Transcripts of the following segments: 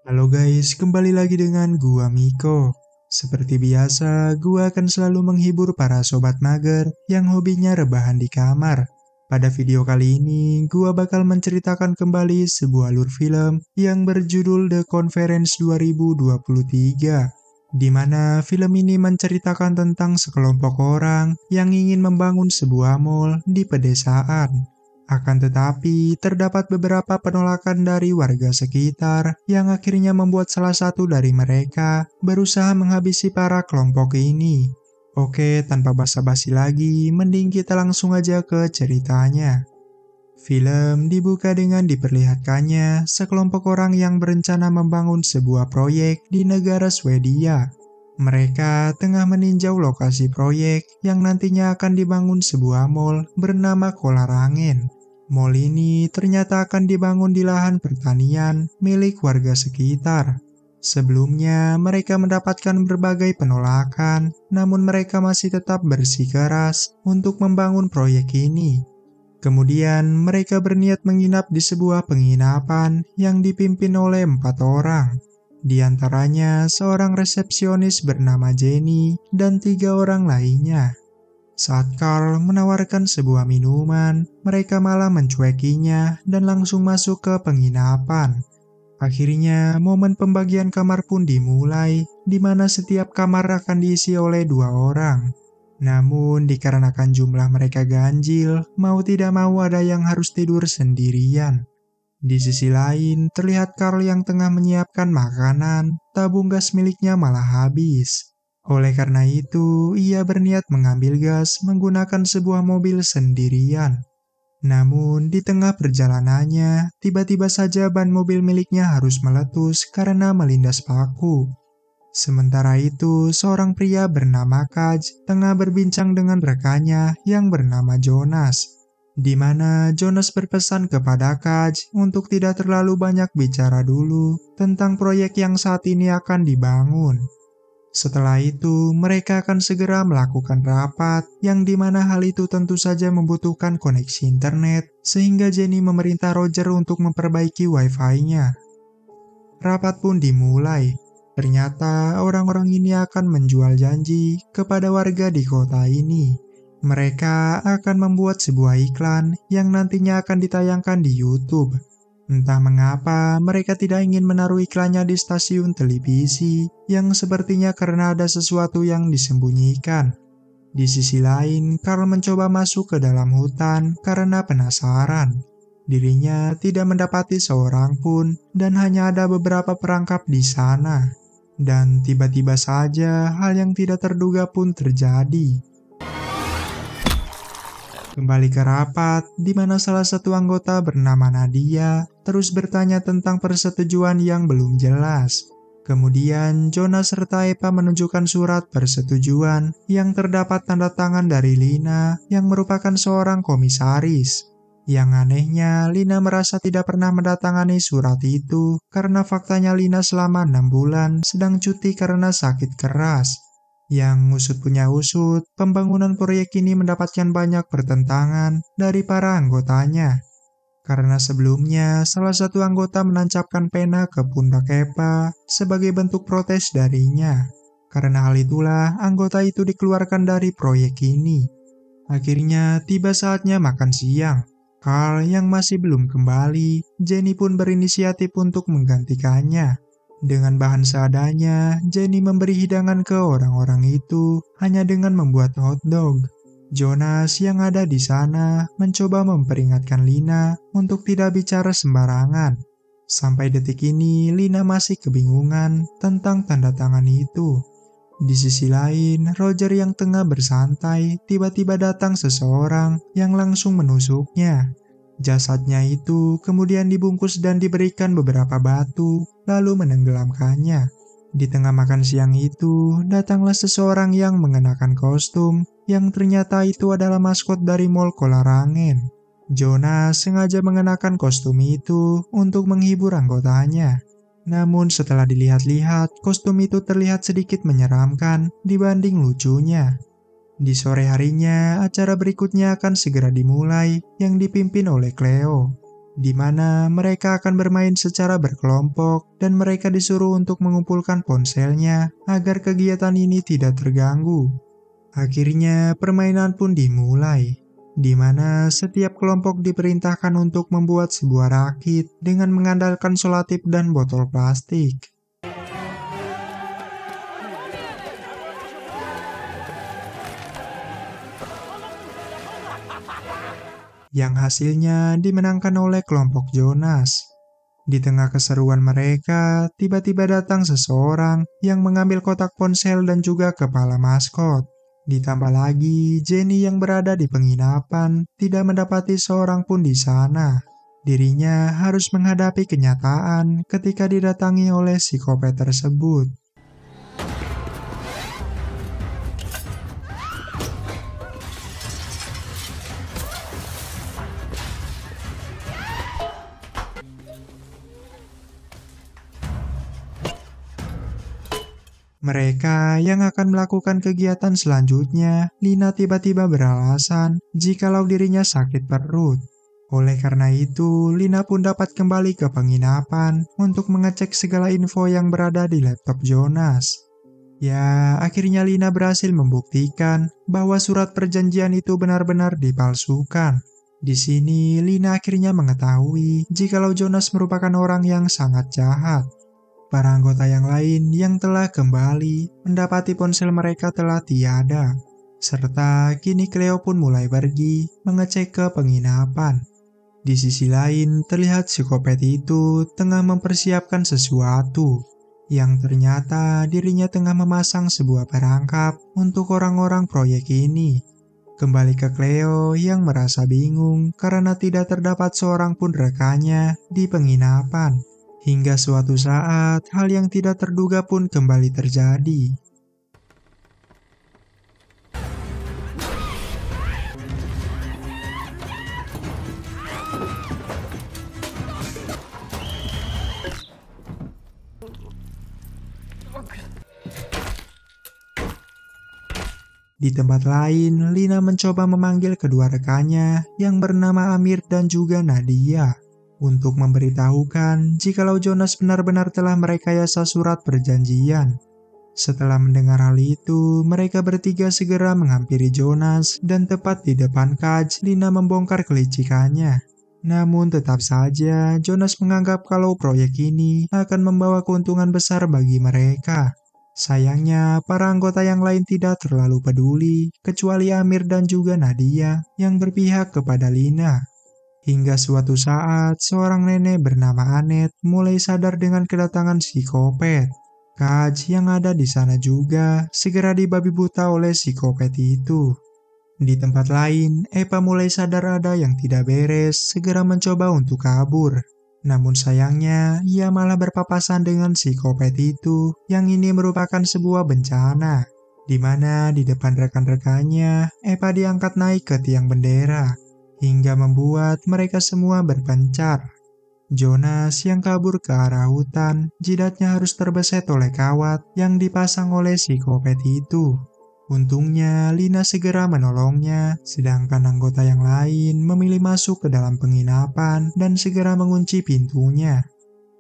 Halo guys, kembali lagi dengan gua Miko. Seperti biasa, gua akan selalu menghibur para sobat mager yang hobinya rebahan di kamar. Pada video kali ini, gua bakal menceritakan kembali sebuah alur film yang berjudul The Conference 2023. Di mana film ini menceritakan tentang sekelompok orang yang ingin membangun sebuah mall di pedesaan. Akan tetapi, terdapat beberapa penolakan dari warga sekitar yang akhirnya membuat salah satu dari mereka berusaha menghabisi para kelompok ini. Oke, tanpa basa-basi lagi, mending kita langsung aja ke ceritanya. Film dibuka dengan diperlihatkannya sekelompok orang yang berencana membangun sebuah proyek di negara Swedia. Mereka tengah meninjau lokasi proyek yang nantinya akan dibangun sebuah mall bernama Kolarangen. Mall ini ternyata akan dibangun di lahan pertanian milik warga sekitar. Sebelumnya, mereka mendapatkan berbagai penolakan, namun mereka masih tetap bersikeras untuk membangun proyek ini. Kemudian, mereka berniat menginap di sebuah penginapan yang dipimpin oleh 4 orang. Di antaranya, seorang resepsionis bernama Jenny dan 3 orang lainnya. Saat Carl menawarkan sebuah minuman, mereka malah mencuekinya dan langsung masuk ke penginapan. Akhirnya, momen pembagian kamar pun dimulai, di mana setiap kamar akan diisi oleh 2 orang. Namun, dikarenakan jumlah mereka ganjil, mau tidak mau ada yang harus tidur sendirian. Di sisi lain, terlihat Carl yang tengah menyiapkan makanan, tabung gas miliknya malah habis. Oleh karena itu, ia berniat mengambil gas menggunakan sebuah mobil sendirian. Namun, di tengah perjalanannya, tiba-tiba saja ban mobil miliknya harus meletus karena melindas paku. Sementara itu, seorang pria bernama Kaj tengah berbincang dengan rekannya yang bernama Jonas, di mana Jonas berpesan kepada Kaj untuk tidak terlalu banyak bicara dulu tentang proyek yang saat ini akan dibangun. Setelah itu, mereka akan segera melakukan rapat yang dimana hal itu tentu saja membutuhkan koneksi internet, sehingga Jenny memerintah Roger untuk memperbaiki wifi-nya. Rapat pun dimulai. Ternyata orang-orang ini akan menjual janji kepada warga di kota ini. Mereka akan membuat sebuah iklan yang nantinya akan ditayangkan di YouTube. Entah mengapa mereka tidak ingin menaruh iklannya di stasiun televisi yang sepertinya karena ada sesuatu yang disembunyikan. Di sisi lain, Carl mencoba masuk ke dalam hutan karena penasaran. Dirinya tidak mendapati seorang pun dan hanya ada beberapa perangkap di sana. Dan tiba-tiba saja hal yang tidak terduga pun terjadi. Kembali ke rapat, di mana salah satu anggota bernama Nadia terus bertanya tentang persetujuan yang belum jelas. Kemudian, Jonas serta Eva menunjukkan surat persetujuan yang terdapat tanda tangan dari Lina yang merupakan seorang komisaris. Yang anehnya, Lina merasa tidak pernah mendatangani surat itu karena faktanya Lina selama 6 bulan sedang cuti karena sakit keras. Yang usut punya usut, pembangunan proyek ini mendapatkan banyak pertentangan dari para anggotanya. Karena sebelumnya, salah satu anggota menancapkan pena ke pundak Eva sebagai bentuk protes darinya. Karena hal itulah, anggota itu dikeluarkan dari proyek ini. Akhirnya, tiba saatnya makan siang. Carl yang masih belum kembali, Jenny pun berinisiatif untuk menggantikannya. Dengan bahan seadanya, Jenny memberi hidangan ke orang-orang itu hanya dengan membuat hotdog. Jonas yang ada di sana mencoba memperingatkan Lina untuk tidak bicara sembarangan. Sampai detik ini, Lina masih kebingungan tentang tanda tangan itu. Di sisi lain, Roger yang tengah bersantai, tiba-tiba datang seseorang yang langsung menusuknya. Jasadnya itu kemudian dibungkus dan diberikan beberapa batu, lalu menenggelamkannya. Di tengah makan siang itu, datanglah seseorang yang mengenakan kostum, yang ternyata itu adalah maskot dari Mall Kolarangen. Jonas sengaja mengenakan kostum itu untuk menghibur anggotanya. Namun setelah dilihat-lihat, kostum itu terlihat sedikit menyeramkan dibanding lucunya. Di sore harinya, acara berikutnya akan segera dimulai yang dipimpin oleh Cleo. di mana mereka akan bermain secara berkelompok dan mereka disuruh untuk mengumpulkan ponselnya agar kegiatan ini tidak terganggu. Akhirnya permainan pun dimulai, di mana setiap kelompok diperintahkan untuk membuat sebuah rakit dengan mengandalkan selotip dan botol plastik. Yang hasilnya dimenangkan oleh kelompok Jonas. Di tengah keseruan mereka, tiba-tiba datang seseorang yang mengambil kotak ponsel dan juga kepala maskot. Ditambah lagi, Jenny yang berada di penginapan tidak mendapati seorang pun di sana. Dirinya harus menghadapi kenyataan ketika didatangi oleh psikopat tersebut. Mereka yang akan melakukan kegiatan selanjutnya, Lina tiba-tiba beralasan jikalau dirinya sakit perut. Oleh karena itu, Lina pun dapat kembali ke penginapan untuk mengecek segala info yang berada di laptop Jonas. Ya, akhirnya Lina berhasil membuktikan bahwa surat perjanjian itu benar-benar dipalsukan. Di sini, Lina akhirnya mengetahui jikalau Jonas merupakan orang yang sangat jahat. Para anggota yang lain yang telah kembali mendapati ponsel mereka telah tiada. Serta kini Cleo pun mulai pergi mengecek ke penginapan. Di sisi lain terlihat psikopat itu tengah mempersiapkan sesuatu. Yang ternyata dirinya tengah memasang sebuah perangkap untuk orang-orang proyek ini. Kembali ke Cleo yang merasa bingung karena tidak terdapat seorang pun rekannya di penginapan. Hingga suatu saat, hal yang tidak terduga pun kembali terjadi. Di tempat lain, Lina mencoba memanggil kedua rekannya yang bernama Amir dan juga Nadia untuk memberitahukan jikalau Jonas benar-benar telah merekayasa surat perjanjian. Setelah mendengar hal itu, mereka bertiga segera menghampiri Jonas dan tepat di depan Kaj, Lina membongkar kelicikannya. Namun tetap saja, Jonas menganggap kalau proyek ini akan membawa keuntungan besar bagi mereka. Sayangnya, para anggota yang lain tidak terlalu peduli, kecuali Amir dan juga Nadia yang berpihak kepada Lina. Hingga suatu saat, seorang nenek bernama Anet mulai sadar dengan kedatangan psikopat. Kaj yang ada di sana juga segera dibabi buta oleh psikopat itu. Di tempat lain, Eva mulai sadar ada yang tidak beres, segera mencoba untuk kabur. Namun sayangnya, ia malah berpapasan dengan psikopat itu yang ini merupakan sebuah bencana. Di mana di depan rekan-rekannya, Eva diangkat naik ke tiang bendera, hingga membuat mereka semua berpencar. Jonas yang kabur ke arah hutan, jidatnya harus terbeset oleh kawat yang dipasang oleh psikopat itu. Untungnya, Lina segera menolongnya, sedangkan anggota yang lain memilih masuk ke dalam penginapan dan segera mengunci pintunya.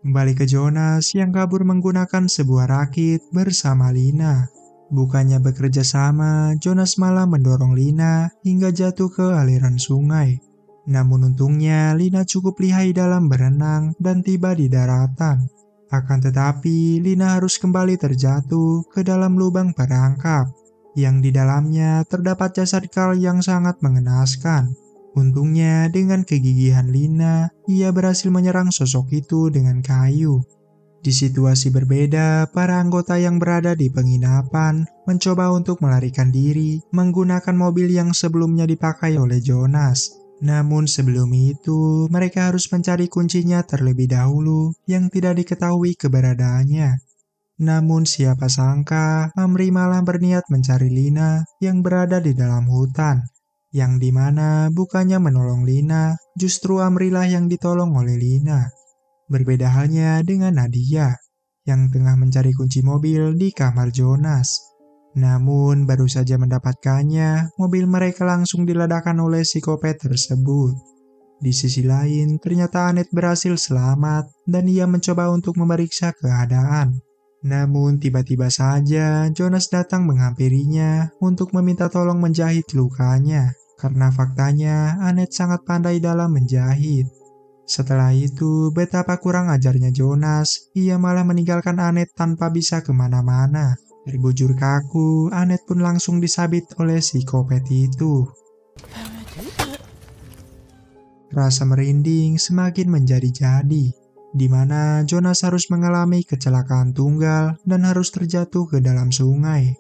Kembali ke Jonas yang kabur menggunakan sebuah rakit bersama Lina. Bukannya bekerja sama, Jonas malah mendorong Lina hingga jatuh ke aliran sungai. Namun untungnya, Lina cukup lihai dalam berenang dan tiba di daratan. Akan tetapi, Lina harus kembali terjatuh ke dalam lubang perangkap, yang di dalamnya terdapat jasad Carl yang sangat mengenaskan. Untungnya dengan kegigihan Lina, ia berhasil menyerang sosok itu dengan kayu. Di situasi berbeda, para anggota yang berada di penginapan mencoba untuk melarikan diri menggunakan mobil yang sebelumnya dipakai oleh Jonas. Namun sebelum itu, mereka harus mencari kuncinya terlebih dahulu yang tidak diketahui keberadaannya. Namun siapa sangka, Amri malah berniat mencari Lina yang berada di dalam hutan. Yang dimana bukannya menolong Lina, justru Amri lah yang ditolong oleh Lina. Berbeda halnya dengan Nadia, yang tengah mencari kunci mobil di kamar Jonas. Namun baru saja mendapatkannya, mobil mereka langsung diledakkan oleh psikopat tersebut. Di sisi lain, ternyata Annette berhasil selamat dan ia mencoba untuk memeriksa keadaan. Namun tiba-tiba saja Jonas datang menghampirinya untuk meminta tolong menjahit lukanya. Karena faktanya Annette sangat pandai dalam menjahit. Setelah itu, betapa kurang ajarnya Jonas, ia malah meninggalkan Annette tanpa bisa kemana-mana. Berbujur kaku, Annette pun langsung disabit oleh psikopat itu. Rasa merinding semakin menjadi-jadi, di mana Jonas harus mengalami kecelakaan tunggal dan harus terjatuh ke dalam sungai.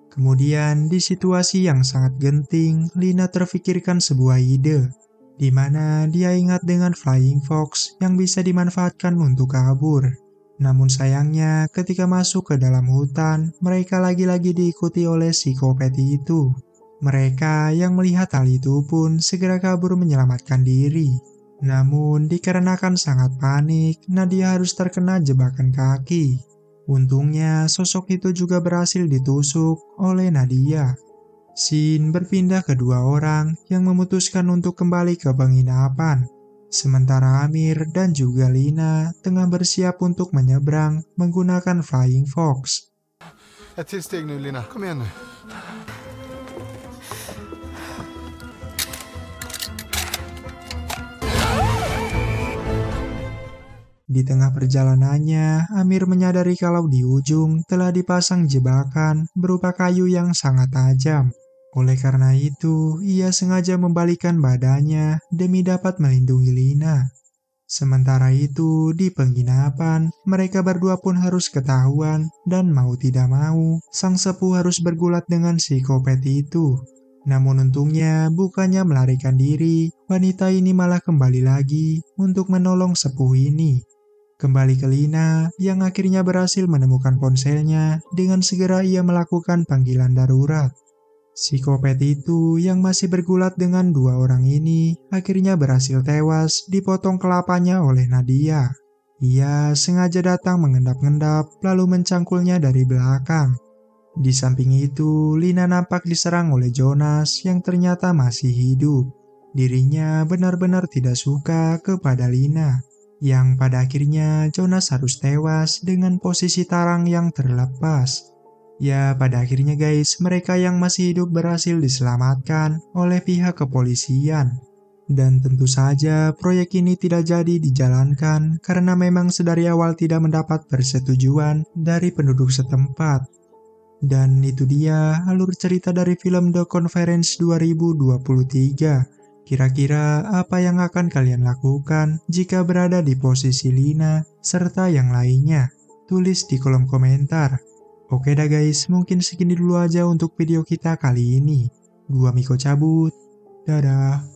Kemudian, di situasi yang sangat genting, Lina terfikirkan sebuah ide, di mana dia ingat dengan Flying Fox yang bisa dimanfaatkan untuk kabur. Namun sayangnya, ketika masuk ke dalam hutan, mereka lagi-lagi diikuti oleh psikopat itu. Mereka yang melihat hal itu pun segera kabur menyelamatkan diri. Namun, dikarenakan sangat panik, Nadia harus terkena jebakan kaki. Untungnya, sosok itu juga berhasil ditusuk oleh Nadia. Scene berpindah ke dua orang yang memutuskan untuk kembali ke penginapan. Sementara Amir dan juga Lina tengah bersiap untuk menyeberang menggunakan Flying Fox. Ett till steg nu, Lina. Kom igen nu. Di tengah perjalanannya, Amir menyadari kalau di ujung telah dipasang jebakan berupa kayu yang sangat tajam. Oleh karena itu, ia sengaja membalikkan badannya demi dapat melindungi Lina. Sementara itu, di penginapan, mereka berdua pun harus ketahuan dan mau tidak mau, sang sepuh harus bergulat dengan psikopat itu. Namun untungnya, bukannya melarikan diri, wanita ini malah kembali lagi untuk menolong sepuh ini. Kembali ke Lina, yang akhirnya berhasil menemukan ponselnya, dengan segera ia melakukan panggilan darurat. Psikopat itu yang masih bergulat dengan dua orang ini akhirnya berhasil tewas dipotong kelapanya oleh Nadia. Ia sengaja datang mengendap-endap lalu mencangkulnya dari belakang. Di samping itu, Lina nampak diserang oleh Jonas yang ternyata masih hidup. Dirinya benar-benar tidak suka kepada Lina, yang pada akhirnya Jonas harus tewas dengan posisi tarang yang terlepas. Ya, pada akhirnya guys, mereka yang masih hidup berhasil diselamatkan oleh pihak kepolisian. Dan tentu saja proyek ini tidak jadi dijalankan karena memang sedari awal tidak mendapat persetujuan dari penduduk setempat. Dan itu dia alur cerita dari film The Conference 2023. Kira-kira apa yang akan kalian lakukan jika berada di posisi Lina serta yang lainnya? Tulis di kolom komentar. Oke dah guys, mungkin segini dulu aja untuk video kita kali ini. Gua Miko cabut. Dadah.